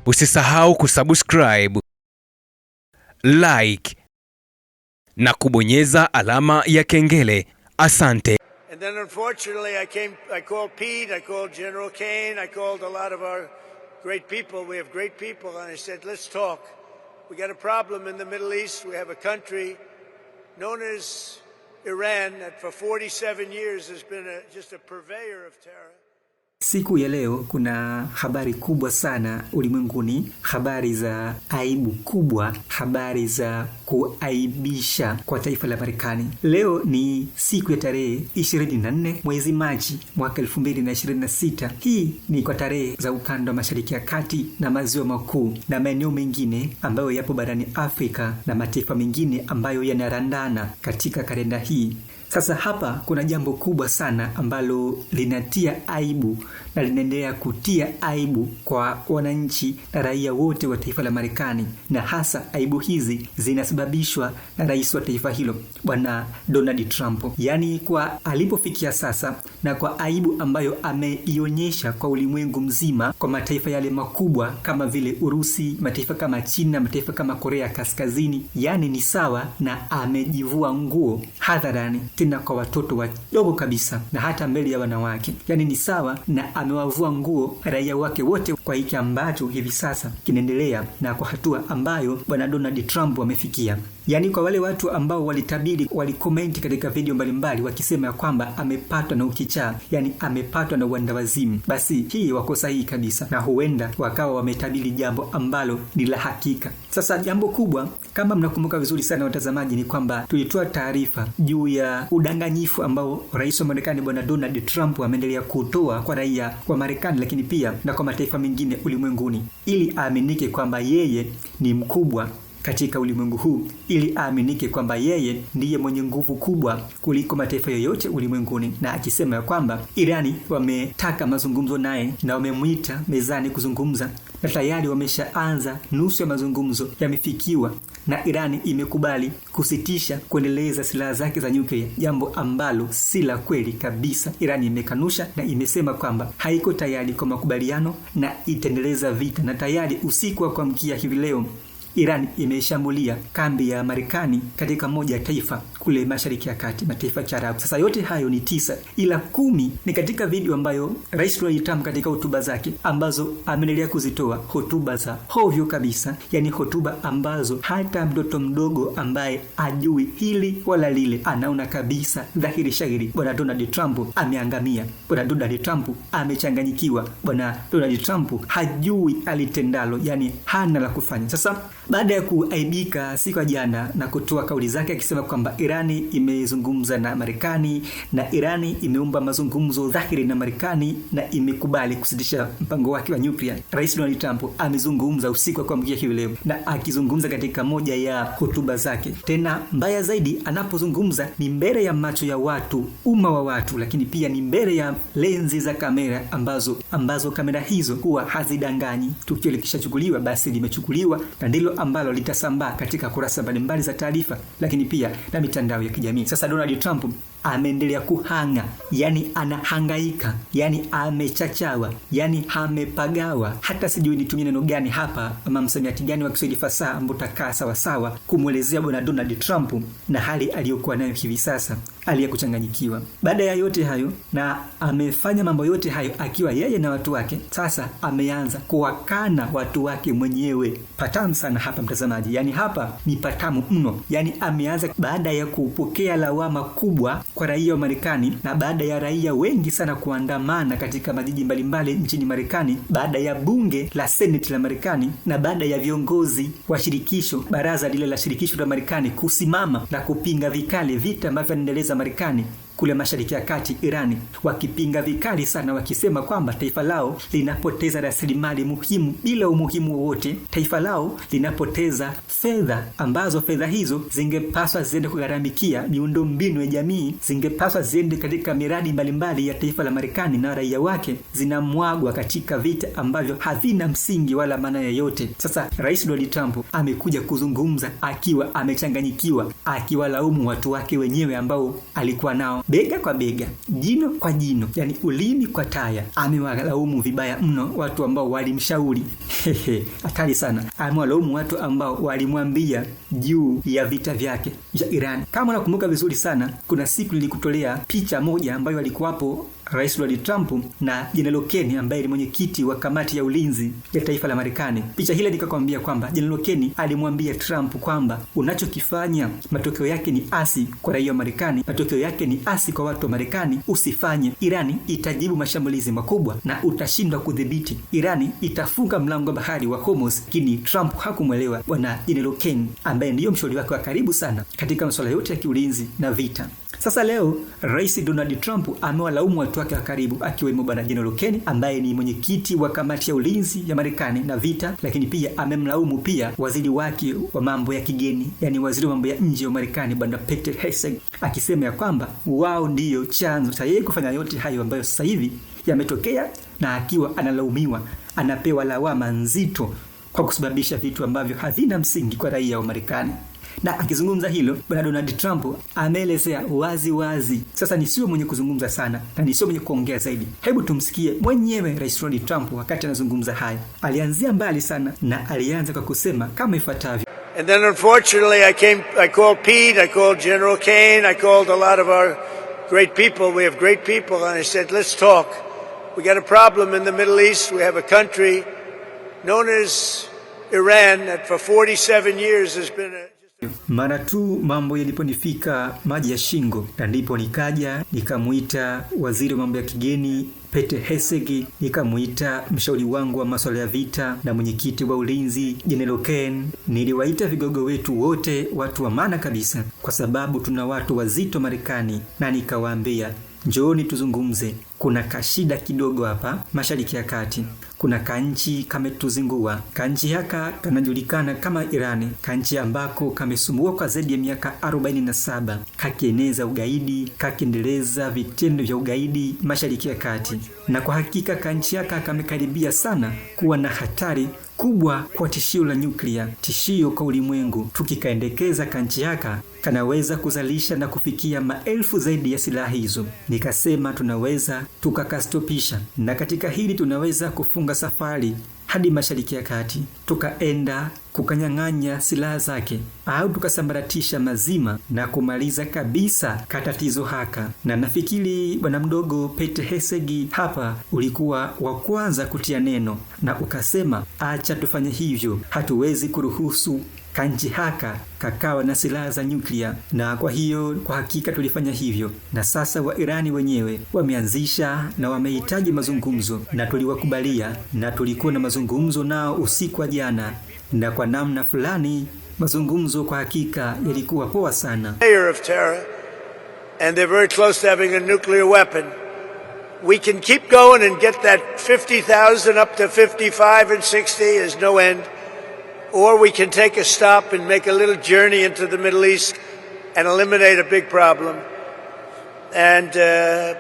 Usisahau kusubscribe, like na kubonyeza alama ya kengele. Asante. And then unfortunately I called Pete, I called General Kane, I called a lot of our great people. We have great people, and I said, let's talk. We got a problem in the Middle East. We have a country known as Iran that for 47 years has been just a purveyor of terror. Siku ya leo kuna habari kubwa sana ulimwenguni, habari za aibu kubwa, habari za kuaibisha kwa taifa la Marekani. Leo ni siku ya tarehe 24 mwezi Machi mwaka 2026. Hii ni kwa tarehe za ukanda wa Mashariki ya Kati na Maziwa Makuu na maeneo mengine ambayo yapo barani Afrika na mataifa mengine ambayo yanarandana katika kalenda hii. Sasa hapa kuna jambo kubwa sana ambalo linatia aibu na linaendelea kutia aibu kwa wananchi na raia wote wa taifa la Marekani, na hasa aibu hizi zinasababishwa na rais wa taifa hilo Bwana Donald Trump. Yaani kwa alipofikia sasa na kwa aibu ambayo ameionyesha kwa ulimwengu mzima, kwa mataifa yale makubwa kama vile Urusi, mataifa kama China, mataifa kama Korea Kaskazini, yani ni sawa na amejivua nguo hadharani, tena kwa watoto wadogo kabisa na hata mbele ya wanawake. Yani ni sawa na amewavua nguo raia wake wote kwa hiki ambacho hivi sasa kinaendelea na kwa hatua ambayo Bwana Donald Trump amefikia. Yani kwa wale watu ambao walitabiri, walikomenti katika video mbalimbali wakisema kwamba amepatwa na ukichaa, yani amepatwa na uandawazimu, basi hii wako sahihi kabisa, na huenda wakawa wametabiri jambo ambalo ni la hakika. Sasa jambo kubwa, kama mnakumbuka vizuri sana watazamaji, ni kwamba tulitoa taarifa juu ya udanganyifu ambao rais wa Marekani Bwana Donald Trump ameendelea kutoa kwa raia wa Marekani, lakini pia na kwa mataifa mengine ulimwenguni, ili aaminike kwamba yeye ni mkubwa katika ulimwengu huu, ili aaminike kwamba yeye ndiye mwenye nguvu kubwa kuliko mataifa yoyote ulimwenguni, na akisema ya kwamba Irani wametaka mazungumzo naye na wamemuita mezani kuzungumza, na tayari wameshaanza, nusu ya mazungumzo yamefikiwa na Irani imekubali kusitisha kuendeleza silaha zake za nyuklia, jambo ambalo si la kweli kabisa. Irani imekanusha na imesema kwamba haiko tayari kwa makubaliano na itaendeleza vita, na tayari usiku wa kuamkia hivi leo Iran imeshambulia kambi ya Marekani katika moja ya taifa kule Mashariki ya Kati, mataifa ya Arabu. Sasa yote hayo ni 9, ila 10 ni katika video ambayo Rais Donald Trump katika hotuba zake ambazo ameendelea kuzitoa, hotuba za hovyo kabisa, yani hotuba ambazo hata mtoto mdogo ambaye ajui hili wala lile anaona kabisa dhahiri shahiri Bwana Donald Trump ameangamia, Bwana Donald Trump amechanganyikiwa, Bwana Donald Trump hajui alitendalo, yani hana la kufanya. Sasa baada ya kuaibika siku ya jana na kutoa kauli zake akisema kwamba Irani imezungumza na Marekani na Irani imeomba mazungumzo dhahiri na Marekani na imekubali kusitisha mpango wake wa nyuklia, Rais Donald Trump amezungumza usiku wa kuamkia hivi leo, na akizungumza katika moja ya hotuba zake. Tena mbaya zaidi, anapozungumza ni mbele ya macho ya watu, umma wa watu, lakini pia ni mbele ya lenzi za kamera ambazo kamera hizo huwa hazidanganyi. Tukio likishachukuliwa basi limechukuliwa, na ndilo ambalo litasambaa katika kurasa mbalimbali za taarifa, lakini pia na mitandao ya kijamii. Sasa Donald Trump ameendelea kuhanga, yani anahangaika, yani amechachawa, yani amepagawa. Hata sijui nitumie neno gani hapa ama msamiati gani wa Kiswahili fasaha ambao utakaa sawa sawa kumuelezea Bwana Donald Trump na hali aliyokuwa nayo hivi sasa, hali ya kuchanganyikiwa. Baada ya yote hayo, na amefanya mambo yote hayo akiwa yeye na watu wake, sasa ameanza kuwakana watu wake mwenyewe. Patamu sana hapa mtazamaji, yani hapa ni patamu mno. Yani ameanza baada ya kupokea lawama kubwa kwa raia wa Marekani, na baada ya raia wengi sana kuandamana katika majiji mbalimbali nchini Marekani, baada ya bunge la Senate la Marekani, na baada ya viongozi wa shirikisho, baraza lile la shirikisho la Marekani kusimama na kupinga vikali vita ambavyo vinaendeleza Marekani kule Mashariki ya Kati, Irani, wakipinga vikali sana, wakisema kwamba taifa lao linapoteza rasilimali muhimu bila umuhimu wowote. Taifa lao linapoteza fedha ambazo fedha hizo zingepaswa ziende kugharamikia miundombinu ya jamii, zingepaswa ziende katika miradi mbalimbali ya taifa la Marekani, na raia wake zinamwagwa katika vita ambavyo havina msingi wala maana yoyote. Sasa Rais Donald Trump amekuja kuzungumza akiwa amechanganyikiwa, akiwalaumu watu wake wenyewe ambao alikuwa nao bega kwa bega, jino kwa jino, yani ulimi kwa taya. Amewalaumu vibaya mno watu ambao walimshauri. Hatari sana. Amewalaumu watu ambao walimwambia juu ya vita vyake vya Iran. Kama nakumbuka vizuri sana, kuna siku nilikutolea picha moja ambayo alikuwapo Rais Donald Trump na General Kenny ambaye ni mwenyekiti wa kamati ya ulinzi ya taifa la Marekani. Picha hile nikakwambia kwamba General Kenny alimwambia Trump kwamba unachokifanya matokeo yake ni asi kwa raia wa Marekani, matokeo yake ni asi kwa watu wa Marekani, usifanye. Irani itajibu mashambulizi makubwa na utashindwa kudhibiti. Irani itafunga mlango wa bahari wa Hormuz. Lakini Trump hakumwelewa bwana General Kenny ambaye ndiyo mshauri wake wa karibu sana katika masuala yote ya kiulinzi na vita. Sasa leo Rais Donald Trump amewalaumu watu wake wa karibu akiwemo bwana General Kenny ambaye ni mwenyekiti wa kamati ya ulinzi ya Marekani na vita, lakini pia amemlaumu pia waziri wake wa mambo ya kigeni, yani waziri wa mambo ya nje wa Marekani bwana Pete Hegseth, akisema ya kwamba wao ndiyo chanzo cha yeye kufanya yote hayo ambayo sasa hivi yametokea, na akiwa analaumiwa, anapewa lawama nzito kwa kusababisha vitu ambavyo havina msingi kwa raia wa Marekani. Na akizungumza hilo, bwana Donald Trump ameelezea wazi wazi. Sasa nisiwe mwenye kuzungumza sana na nisiwe mwenye kuongea zaidi. Hebu tumsikie mwenyewe Rais Donald Trump wakati anazungumza haya. Alianzia mbali sana na alianza kwa kusema kama ifuatavyo. And then unfortunately I called Pete, I called General Kane, I called a lot of our great people. We have great people, and I said, let's talk. We got a problem in the Middle East. We have a country known as Iran that for 47 years has been Mara tu mambo yaliponifika maji ya shingo, na ndipo nikaja nikamuita waziri wa mambo ya kigeni Pete Hegseth, nikamuita mshauri wangu wa masuala ya vita na mwenyekiti wa ulinzi General Kenny. Niliwaita vigogo wetu wote, watu wa maana kabisa, kwa sababu tuna watu wazito Marekani, na nikawaambia njooni tuzungumze. Kuna kashida kidogo hapa Mashariki ya Kati. Kuna kanchi kametuzingua. Kanchi haka kanajulikana kama Irani, kanchi ambako kamesumbua kwa zaidi ya miaka 47, kakieneza ugaidi, kakiendeleza vitendo vya ugaidi Mashariki ya Kati. Na kwa hakika kanchi haka kamekaribia sana kuwa na hatari kubwa kwa tishio la nyuklia, tishio kwa ulimwengu. Tukikaendekeza kanchi haka kanaweza kuzalisha na kufikia maelfu zaidi ya silaha hizo. Nikasema tunaweza tukakastopisha, na katika hili tunaweza kufunga safari hadi Mashariki ya Kati, tukaenda kukanyang'anya silaha zake, au tukasambaratisha mazima na kumaliza kabisa katatizo haka. Na nafikiri bwana mdogo Pete Hegseth hapa ulikuwa wa kwanza kutia neno na ukasema acha tufanye hivyo, hatuwezi kuruhusu kanchi haka kakawa na silaha za nyuklia. Na kwa hiyo kwa hakika tulifanya hivyo, na sasa wa Irani wenyewe wameanzisha na wamehitaji mazungumzo, na tuliwakubalia, na tulikuwa na mazungumzo nao usiku wa jana, na kwa namna fulani mazungumzo kwa hakika yalikuwa poa sana. Of terror, and they're very close to having a nuclear weapon. We can keep going and get that 50,000 up to 55 and 60 is no end. Or we can take a stop and make a little journey into the Middle East and eliminate a big problem. And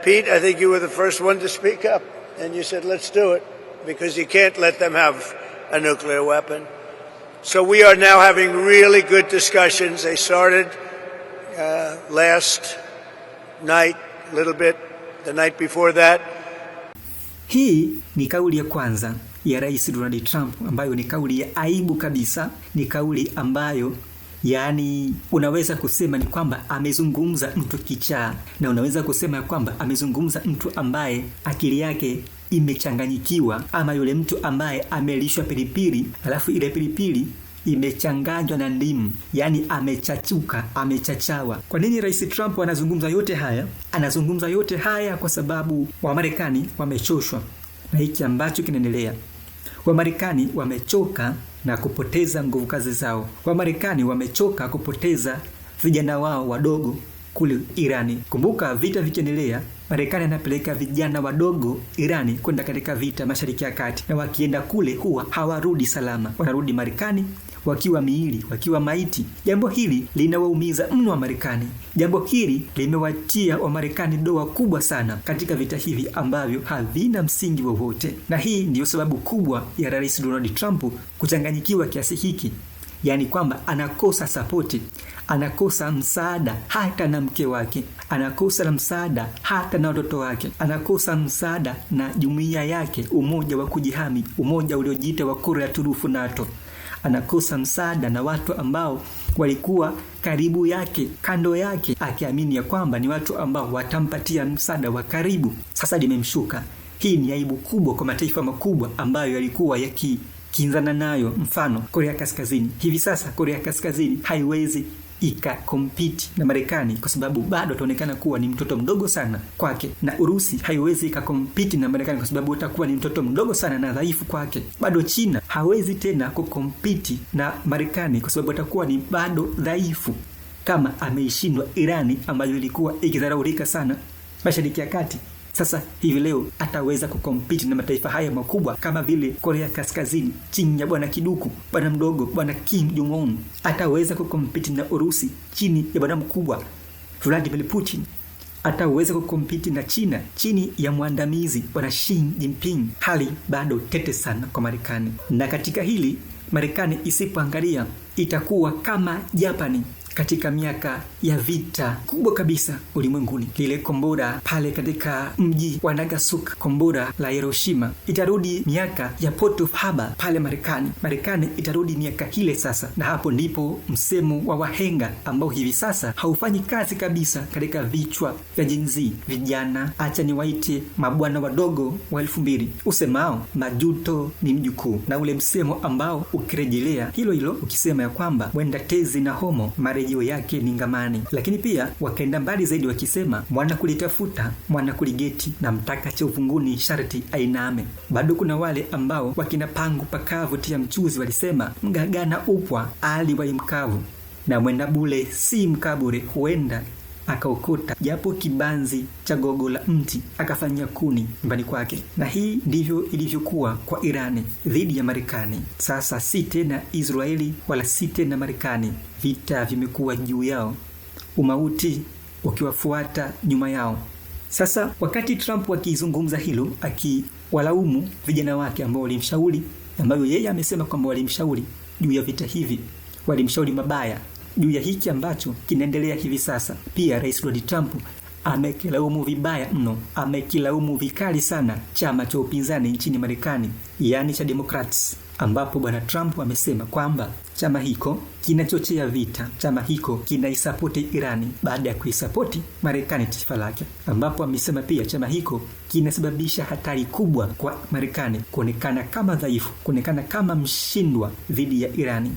Pete, I think you were the first one to speak up, and you said, let's do it, because you can't let them have a nuclear weapon. So we are now having really good discussions. They started last night, a little bit, the night before that. Hii ni kauli ya kwanza ya Rais Donald Trump, ambayo ni kauli ya aibu kabisa. Ni kauli ambayo yani unaweza kusema ni kwamba amezungumza mtu kichaa, na unaweza kusema kwamba amezungumza mtu ambaye akili yake imechanganyikiwa, ama yule mtu ambaye amelishwa pilipili alafu ile pilipili imechanganywa na ndimu, yani amechachuka, amechachawa. Kwa nini Rais Trump anazungumza yote haya? Anazungumza yote haya kwa sababu Wamarekani wamechoshwa na hiki ambacho kinaendelea. Wamarekani wamechoka na kupoteza nguvu kazi zao. Wamarekani wamechoka kupoteza vijana wao wadogo kule Irani. Kumbuka vita vikiendelea, Marekani anapeleka vijana wadogo Irani kwenda katika vita Mashariki ya Kati, na wakienda kule huwa hawarudi salama. Wanarudi Marekani wakiwa miili, wakiwa maiti. Jambo hili linawaumiza mno wa Marekani. Jambo hili limewatia wa Marekani doa kubwa sana katika vita hivi ambavyo havina msingi wowote. Na hii ndiyo sababu kubwa ya Rais Donald Trump kuchanganyikiwa kiasi hiki. yaani kwamba anakosa sapoti, anakosa msaada hata na mke wake, anakosa na msaada hata na watoto wake, anakosa msaada na jumuiya yake, umoja wa kujihami, umoja uliojiita wa Korea Turufu NATO. Anakosa msaada na watu ambao walikuwa karibu yake, kando yake, akiamini ya kwamba ni watu ambao watampatia msaada wa karibu. Sasa limemshuka. Hii ni aibu kubwa kwa mataifa makubwa ambayo yalikuwa yakikinzana nayo, mfano Korea Kaskazini. Hivi sasa Korea Kaskazini haiwezi ikakompiti na Marekani kwa sababu bado ataonekana kuwa ni mtoto mdogo sana kwake, na Urusi haiwezi ikakompiti na Marekani kwa sababu utakuwa ni mtoto mdogo sana na dhaifu kwake. Bado China hawezi tena kukompiti na Marekani kwa sababu atakuwa ni bado dhaifu, kama ameishindwa Irani ambayo ilikuwa ikidharaulika sana Mashariki ya Kati. Sasa hivi leo ataweza kukompiti na mataifa haya makubwa kama vile Korea Kaskazini chini ya bwana kiduku, bwana mdogo, bwana Kim Jong Un. Ataweza kukompiti na Urusi chini ya bwana mkubwa Vladimir Putin. Ataweza kukompiti na China chini ya mwandamizi bwana Xi Jinping. Hali bado tete sana kwa Marekani, na katika hili Marekani isipoangalia itakuwa kama Japani katika miaka ya vita kubwa kabisa ulimwenguni. Lile kombora pale katika mji wa Nagasaki, kombora la Hiroshima, itarudi miaka ya Port of Harbor pale Marekani. Marekani itarudi miaka ile sasa, na hapo ndipo msemo wa wahenga ambao hivi sasa haufanyi kazi kabisa katika vichwa vya Gen Z, vijana acha ni waite mabwana wadogo wa 2000, usemao majuto ni mjukuu, na ule msemo ambao ukirejelea hilo hilo ukisema ya kwamba wenda tezi na homo marejeo yake ni ngamani. Lakini pia wakaenda mbali zaidi wakisema mwana kulitafuta mwana kuligeti, na mtaka cha uvunguni sharti ainame. Bado kuna wale ambao wakina pangu pakavu tia mchuzi walisema mgagana upwa ali wa mkavu, na mwenda bule si mkabure huenda akaokota japo kibanzi cha gogo la mti akafanya kuni nyumbani kwake. Na hii ndivyo ilivyokuwa kwa Irani dhidi ya Marekani. Sasa si tena Israeli wala si tena Marekani, vita vimekuwa juu yao, umauti ukiwafuata nyuma yao. Sasa wakati Trump akizungumza hilo, akiwalaumu vijana wake ambao walimshauri, ambayo yeye amesema kwamba walimshauri juu ya vita hivi, walimshauri mabaya juu ya hiki ambacho kinaendelea hivi sasa. Pia Rais Donald Trump amekilaumu vibaya mno, amekilaumu vikali sana chama cha upinzani nchini Marekani, yani cha Democrats, ambapo bwana Trump amesema kwamba chama hiko kinachochea vita, chama hiko kinaisapoti Irani baada ya kuisapoti Marekani taifa lake, ambapo amesema pia chama hiko kinasababisha hatari kubwa kwa Marekani kuonekana kama dhaifu, kuonekana kama mshindwa dhidi ya Irani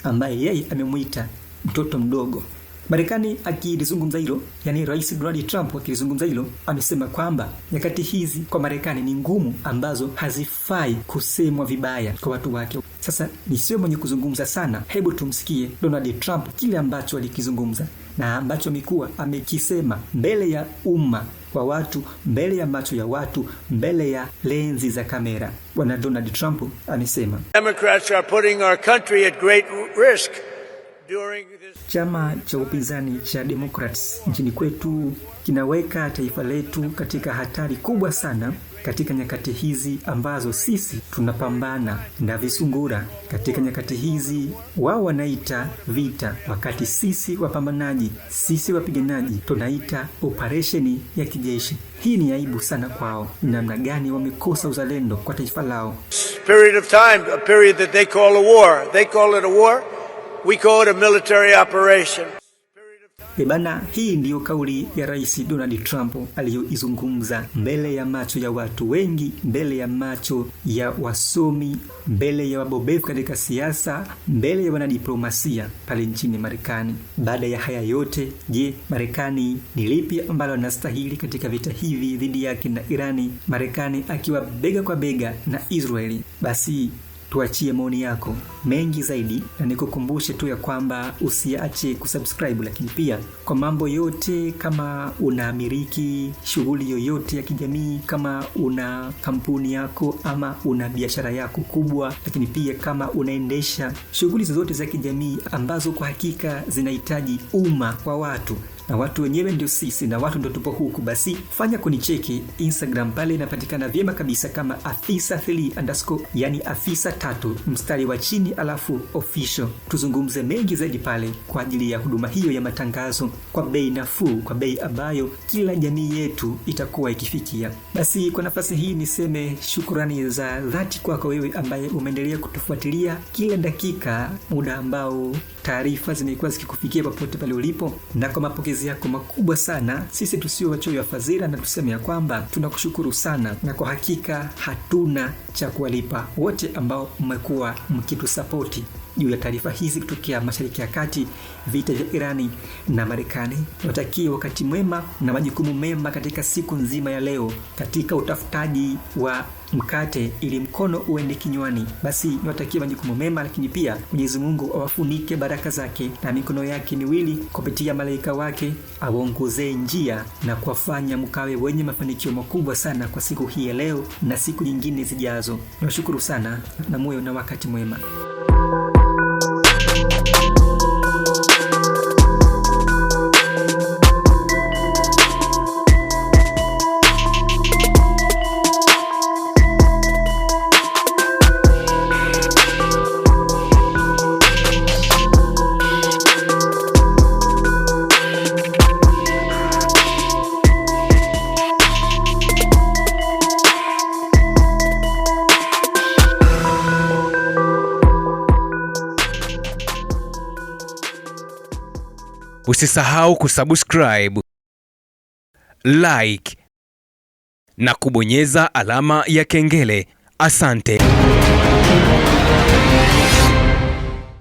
ambaye yeye amemuita mtoto mdogo. Marekani akilizungumza hilo, yani Rais Donald Trump akilizungumza hilo, amesema kwamba nyakati hizi kwa Marekani ni ngumu ambazo hazifai kusemwa vibaya kwa watu wake. Sasa nisiwe mwenye kuzungumza sana, hebu tumsikie Donald Trump kile ambacho alikizungumza na ambacho amekuwa amekisema mbele ya umma wa watu, mbele ya macho ya watu, mbele ya lenzi za kamera. Bwana Donald Trump amesema Democrats are putting our country at great risk. Chama cha upinzani cha Democrats nchini kwetu kinaweka taifa letu katika hatari kubwa sana katika nyakati hizi ambazo sisi tunapambana na visungura. Katika nyakati hizi wao wanaita vita, wakati sisi wapambanaji, sisi wapiganaji tunaita operesheni ya kijeshi. Hii ni aibu sana kwao. Namna gani wamekosa uzalendo kwa taifa lao. Period of time, a period that they call a war. They call it a war. We call it a military operation. Bana, hii ndiyo kauli ya Rais Donald Trump aliyoizungumza mbele ya macho ya watu wengi, mbele ya macho ya wasomi, mbele ya wabobevu katika siasa, mbele ya wanadiplomasia pale nchini Marekani. Baada ya haya yote, je, Marekani ni lipi ambalo anastahili katika vita hivi dhidi yake na Irani, Marekani akiwa bega kwa bega na Israeli? Basi tuachie maoni yako mengi zaidi, na nikukumbushe tu ya kwamba usiache kusubscribe. Lakini pia kwa mambo yote, kama unaamiliki shughuli yoyote ya kijamii, kama una kampuni yako ama una biashara yako kubwa, lakini pia kama unaendesha shughuli zozote za kijamii ambazo kwa hakika zinahitaji umma kwa watu, na watu wenyewe ndio sisi, na watu ndio tupo huku. Basi fanya kunicheki Instagram, pale inapatikana vyema kabisa kama afisa3_, yani afisa 3 mstari wa chini alafu official. Tuzungumze mengi zaidi pale kwa ajili ya huduma hiyo ya matangazo kwa bei nafuu, kwa bei ambayo kila jamii yetu itakuwa ikifikia. Basi kwa nafasi hii niseme shukrani za dhati kwako wewe ambaye umeendelea kutufuatilia kila dakika, muda ambao taarifa zimekuwa zikikufikia popote pale ulipo, na kwa mapokezi yako makubwa sana. Sisi tusio wachoyo wa fadhila, na tuseme ya kwamba tunakushukuru sana, na kwa hakika hatuna cha kuwalipa wote ambao mmekuwa mkitusapoti juu ya taarifa hizi kutokea Mashariki ya Kati, vita vya Irani na Marekani. Watakie wakati mwema na majukumu mema katika siku nzima ya leo, katika utafutaji wa mkate ili mkono uende kinywani. Basi niwatakie majukumu mema, lakini pia Mwenyezi Mungu awafunike baraka zake na mikono yake miwili kupitia malaika wake, awaongozee njia na kuwafanya mkawe wenye mafanikio makubwa sana kwa siku hii ya leo na siku nyingine zijazo. Nashukuru sana na moyo na wakati mwema. Usisahau kusubscribe, like na kubonyeza alama ya kengele. Asante.